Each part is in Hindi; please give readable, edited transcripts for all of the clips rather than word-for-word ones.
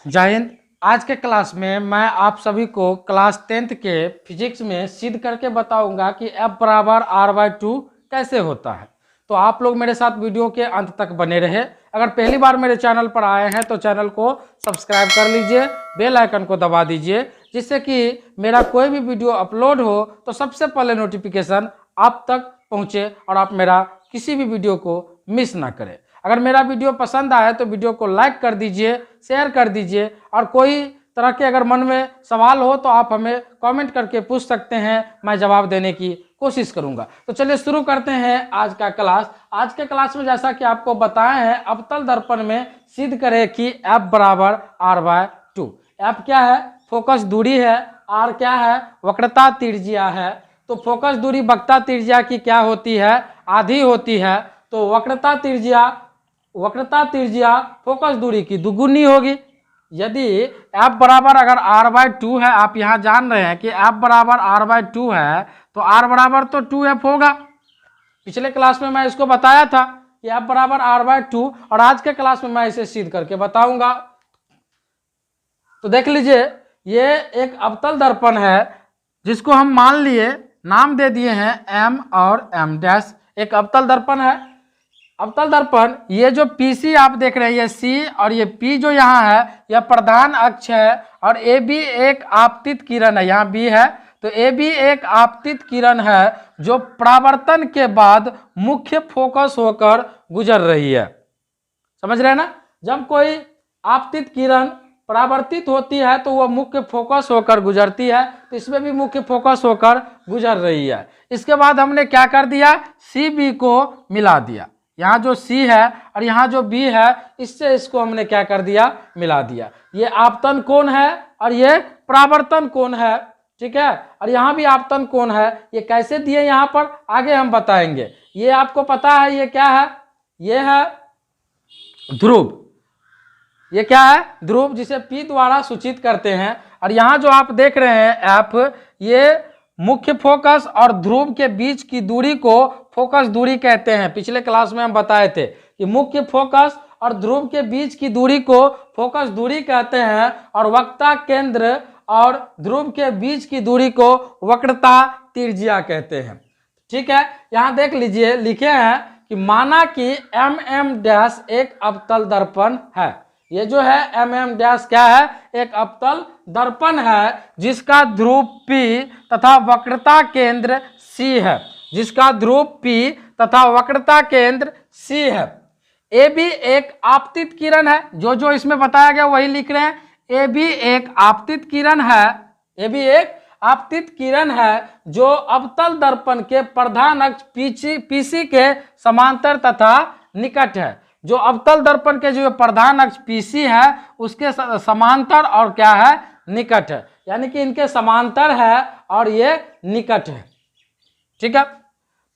जय हिंद। आज के क्लास में मैं आप सभी को क्लास 10th के फिजिक्स में सिद्ध करके बताऊंगा कि F बराबर r/2 कैसे होता है। तो आप लोग मेरे साथ वीडियो के अंत तक बने रहे। अगर पहली बार मेरे चैनल पर आए हैं तो चैनल को सब्सक्राइब कर लीजिए, बेल आइकन को दबा दीजिए, जिससे कि मेरा कोई भी वीडियो अपलोड हो तो सबसे पहले नोटिफिकेशन आप तक पहुँचे और आप मेरा किसी भी वीडियो को मिस ना करें। अगर मेरा वीडियो पसंद आए तो वीडियो को लाइक कर दीजिए, शेयर कर दीजिए, और कोई तरह के अगर मन में सवाल हो तो आप हमें कमेंट करके पूछ सकते हैं, मैं जवाब देने की कोशिश करूंगा। तो चलिए शुरू करते हैं आज का क्लास। आज के क्लास में जैसा कि आपको बताए हैं, अवतल दर्पण में सिद्ध करें कि F बराबर r/2। F क्या है? फोकस दूरी है। R क्या है? वक्रता त्रिज्या है। तो फोकस दूरी वक्रता त्रिज्या की क्या होती है? आधी होती है। तो वक्रता त्रिज्या फोकस दूरी की दुगुनी होगी। यदि F बराबर अगर r/2 है, आप यहाँ जान रहे हैं कि F बराबर r/2 है, तो r बराबर तो 2F होगा। पिछले क्लास में मैं इसको बताया था कि F बराबर r/2, और आज के क्लास में मैं इसे सिद्ध करके बताऊंगा। तो देख लीजिए, ये एक अवतल दर्पण है जिसको हम मान लिए, नाम दे दिए हैं M और M'। एक अवतल दर्पण है। अवतल दर्पण, ये जो PC आप देख रहे हैं, ये C और ये P जो यहाँ है, यह प्रधान अक्ष है, और AB एक आपतित किरण है, यहाँ B है। तो AB एक आपतित किरण है जो परावर्तन के बाद मुख्य फोकस होकर गुजर रही है। समझ रहे हैं ना? जब कोई आपतित किरण परावर्तित होती है तो वह मुख्य फोकस होकर गुजरती है, तो इसमें भी मुख्य फोकस होकर गुजर रही है। इसके बाद हमने क्या कर दिया? CB को मिला दिया। यहाँ जो C है और यहाँ जो B है, इससे इसको हमने क्या कर दिया? मिला दिया। ये आपतन कोण है और ये परावर्तन कोण है, ठीक है। और यहाँ भी आपतन कोण है। ये कैसे दिए यहाँ पर आगे हम बताएंगे। ये आपको पता है, ये क्या है? ये है ध्रुव। ये क्या है? ध्रुव, जिसे P द्वारा सूचित करते हैं। और यहाँ जो आप देख रहे हैं F, ये मुख्य फोकस और ध्रुव के बीच की दूरी को फोकस दूरी कहते हैं। पिछले क्लास में हम बताए थे कि मुख्य फोकस और ध्रुव के बीच की दूरी को फोकस दूरी कहते हैं, और वक्रता केंद्र और ध्रुव के बीच की दूरी को वक्रता त्रिज्या कहते हैं, ठीक है। यहाँ देख लीजिए, लिखे हैं कि माना कि MM' एक अवतल दर्पण है। ये जो है MM' क्या है? एक अवतल दर्पण है जिसका ध्रुव P तथा वक्रता केंद्र C है। जिसका ध्रुव P तथा वक्रता केंद्र C है। AB एक आपतित किरण है। जो जो इसमें बताया गया वही लिख रहे हैं। AB एक आपतित किरण है। AB एक आपतित किरण है जो अवतल दर्पण के प्रधान अक्ष PC के समांतर तथा निकट है। जो अवतल दर्पण के जो प्रधान अक्ष PC है उसके समांतर और क्या है? निकट है। यानी कि इनके समांतर है और ये निकट है, ठीक है।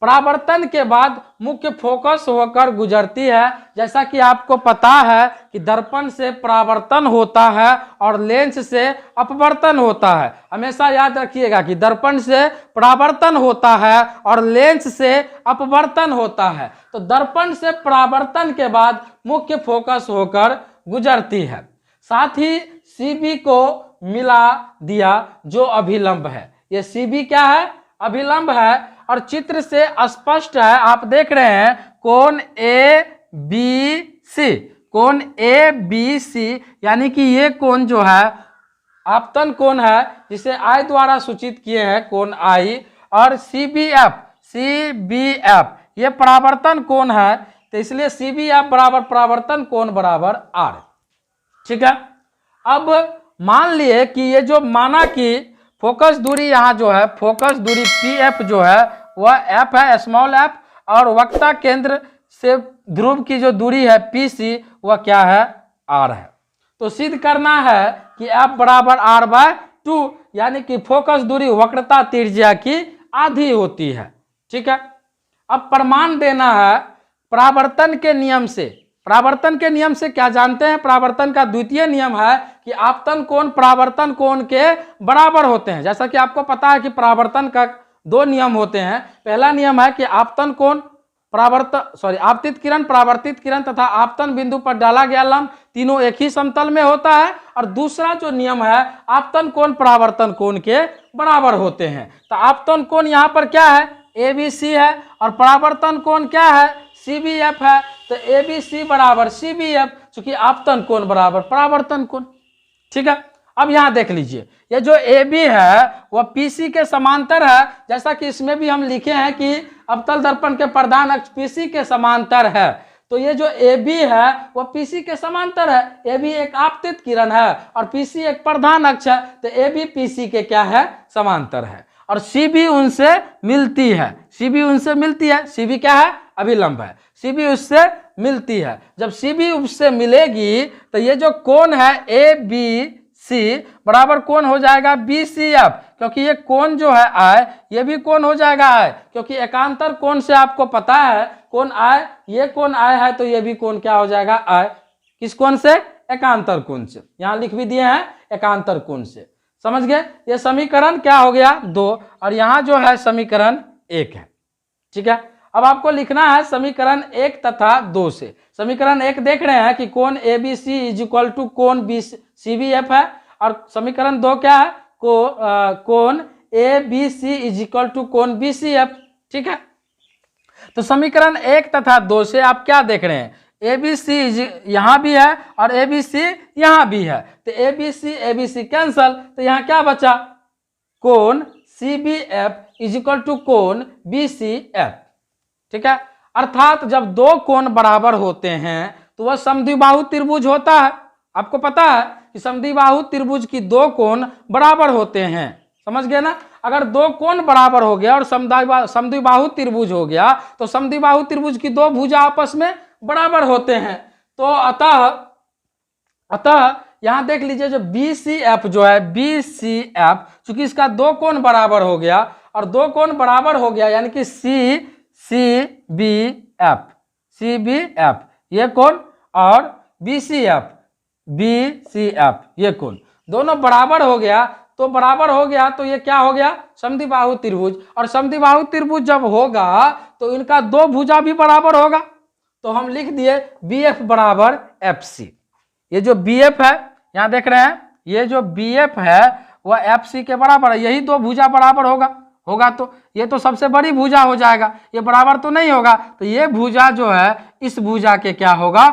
परावर्तन के बाद मुख्य फोकस होकर गुजरती है। जैसा कि आपको पता है कि दर्पण से परावर्तन होता है और लेंस से अपवर्तन होता है। हमेशा याद रखिएगा कि दर्पण से परावर्तन होता है और लेंस से अपवर्तन होता है। तो दर्पण से परावर्तन के बाद मुख्य फोकस होकर गुजरती है। साथ ही CB को मिला दिया जो अभिलंब है। ये CB क्या है? अभिलंब है, और चित्र से स्पष्ट है। आप देख रहे हैं कोण ABC, कोण ABC, यानी कि ये कोण जो है आपतन कोण है, जिसे I द्वारा सूचित किए हैं, कोण I। और CBF ये परावर्तन कोण है, तो इसलिए CBF बराबर परावर्तन कोण बराबर R, ठीक है। अब मान लिए कि ये जो माना कि फोकस दूरी यहाँ जो है, फोकस दूरी PF जो है वह F है, स्मॉल f, और वक्रता केंद्र से ध्रुव की जो दूरी है PC वह क्या है? R है। तो सिद्ध करना है कि F बराबर r/2, यानी कि फोकस दूरी वक्रता त्रिज्या की आधी होती है, ठीक है। अब प्रमाण देना है परावर्तन के नियम से। परावर्तन के नियम से क्या जानते हैं? परावर्तन का द्वितीय नियम है कि आपतन कोण परावर्तन कोण के बराबर होते हैं। जैसा कि आपको पता है कि परावर्तन का दो नियम होते हैं। पहला नियम है कि आपतन कोण आपतित किरण, परावर्तित किरण तथा आपतन बिंदु पर डाला गया लंब तीनों एक ही समतल में होता है। और दूसरा जो नियम है, आपतन कोण परावर्तन कोण के बराबर होते हैं। तो आपतन कोण यहाँ पर क्या है, ABC है, और परावर्तन कोण क्या है, CBF है। तो ABC बराबर CBF, चूंकि आपतन कोण बराबर परावर्तन कोण। ठीक है, अब यहां देख लीजिए, ये जो AB है वह PC के समांतर है, जैसा कि इसमें भी हम लिखे हैं कि अवतल दर्पण के प्रधान अक्ष PC के समांतर है। तो ये जो AB है वह PC के समांतर है। AB एक आपतित किरण है और PC एक प्रधान अक्ष है, तो AB PC के क्या है, समांतर है। और CB उनसे मिलती है, CB उनसे मिलती है। CB क्या है, अभिलंब है। CB उससे मिलती है। जब CB उससे मिलेगी तो ये जो कोण है ABC बराबर कोण हो जाएगा BCF, क्योंकि ये कोण जो है I, ये भी कोण हो जाएगा I, क्योंकि एकांतर कोण से आपको पता है कोण I, ये कोण I है, तो ये भी कोण क्या हो जाएगा I। किस कोण से, एकांतर कोण से। यहां लिख भी दिए हैं एकांतर कोण से। समझ गए, ये समीकरण क्या हो गया 2, और यहां जो है समीकरण 1 है। ठीक है, अब आपको लिखना है समीकरण 1 तथा 2 से। समीकरण 1 देख रहे हैं कि कोण ABC इज इक्वल टू कोण CBF है, और समीकरण 2 क्या है, कोण ABC इज इक्वल टू कोण BCF। ठीक है, तो समीकरण 1 तथा 2 से आप क्या देख रहे हैं, ABC यहां भी है और ABC यहां भी है, तो ABC कैंसल, तो यहां क्या बचा, कोण CBF इज इक्वल टू कोण BCF। ठीक है, अर्थात जब दो कोण बराबर होते हैं तो वह समद्विबाहु त्रिभुज होता है। आपको पता है कि समद्विबाहु त्रिभुज की दो कोण बराबर होते हैं। समझ गए ना, अगर दो कोण बराबर हो गया और समद्विबाहु त्रिभुज हो गया तो समद्विबाहु त्रिभुज की दो भुजा आपस में बराबर होते हैं। तो अतः यहां देख लीजिए, जो BCF जो है, BCF चूंकि इसका दो कोण बराबर हो गया और दो कोण बराबर हो गया, यानी कि CBF ये कोण और BCF ये कोण दोनों बराबर हो गया, तो बराबर हो गया तो ये क्या हो गया, समद्विबाहु त्रिभुज। और समद्विबाहु त्रिभुज जब होगा तो इनका दो भुजा भी बराबर होगा, तो हम लिख दिए BF बराबर FC। ये जो BF है, यहां देख रहे हैं, ये जो BF है वह FC के बराबर है। यही दो भुजा बराबर होगा तो ये तो सबसे बड़ी भुजा हो जाएगा, ये बराबर तो नहीं होगा, तो ये भुजा जो है इस भुजा के क्या होगा,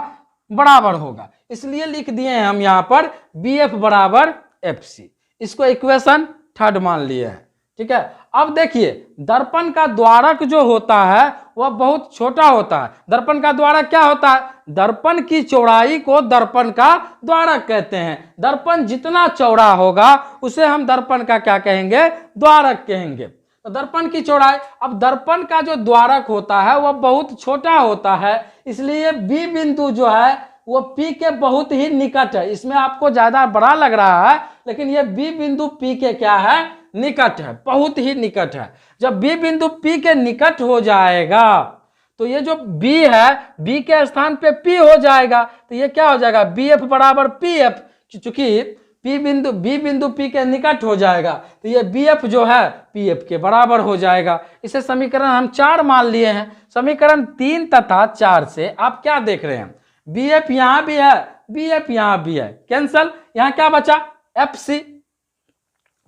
बराबर होगा। इसलिए लिख दिए हैं हम यहाँ पर BF बराबर FC। इसको इक्वेशन 3 मान लिए हैं। ठीक है, अब देखिए, दर्पण का द्वारक जो होता है वह बहुत छोटा होता है। दर्पण का द्वारक क्या होता है, दर्पण की चौड़ाई को दर्पण का द्वारक कहते हैं। दर्पण जितना चौड़ा होगा उसे हम दर्पण का क्या कहेंगे, द्वारक कहेंगे। तो दर्पण की चौड़ाई, अब दर्पण का जो द्वारक होता है वह बहुत छोटा होता है, इसलिए B बिंदु जो है वो P के बहुत ही निकट है। इसमें आपको ज्यादा बड़ा लग रहा है, लेकिन ये B बिंदु P के क्या है, निकट है, बहुत ही निकट है। जब B बिंदु P के निकट हो जाएगा तो ये जो B है, B के स्थान पे P हो जाएगा, तो ये क्या हो जाएगा, BF बराबर PF। चूंकि B बिंदु P के निकट हो जाएगा तो ये BF जो है PF के बराबर हो जाएगा। इसे समीकरण हम 4 मान लिए हैं। समीकरण 3 तथा 4 से आप क्या देख रहे हैं, BF यहां भी है, BF यहां भी है, कैंसल। यहां क्या बचा, FC।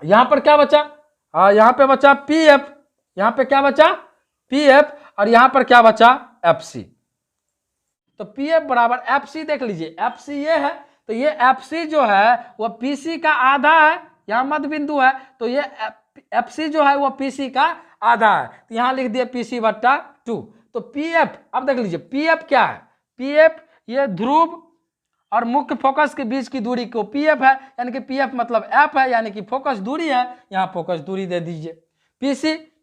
यहां पर क्या बचा, यहां पे बचा PF, यहां पे क्या बचा PF, और यहां पर क्या बचा FC। तो PF बराबर FC देख लीजिए, FC ये है, तो ये FC जो है वह PC का आधा है, यहां मध्य बिंदु है, तो ये FC जो है वह PC का आधा है, तो यहां लिख दिए PC/2। तो PF, अब देख लीजिए PF क्या है, PF ये ध्रुव और मुख्य फोकस के बीच की दूरी को PF है, यानी कि PF मतलब F है, यानी कि फोकस दूरी है, यहाँ फोकस दूरी दे दीजिए।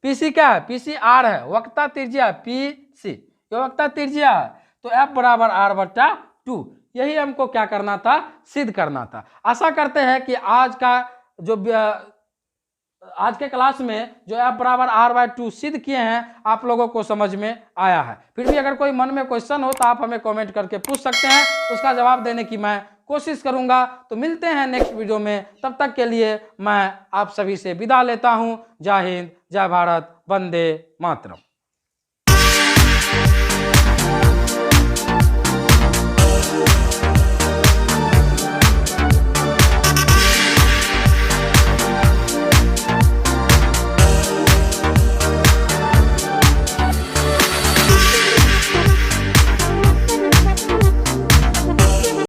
PC क्या है, PC R है, वक्रता त्रिज्या है PC, ये वक्रता त्रिज्या है, तो F बराबर R/2। यही हमको क्या करना था, सिद्ध करना था। आशा करते हैं कि आज के क्लास में जो F बराबर R/2 सिद्ध किए हैं आप लोगों को समझ में आया है। फिर भी अगर कोई मन में क्वेश्चन हो तो आप हमें कमेंट करके पूछ सकते हैं, उसका जवाब देने की मैं कोशिश करूंगा। तो मिलते हैं नेक्स्ट वीडियो में, तब तक के लिए मैं आप सभी से विदा लेता हूं। जय हिंद, जय भारत, वंदे मातरम।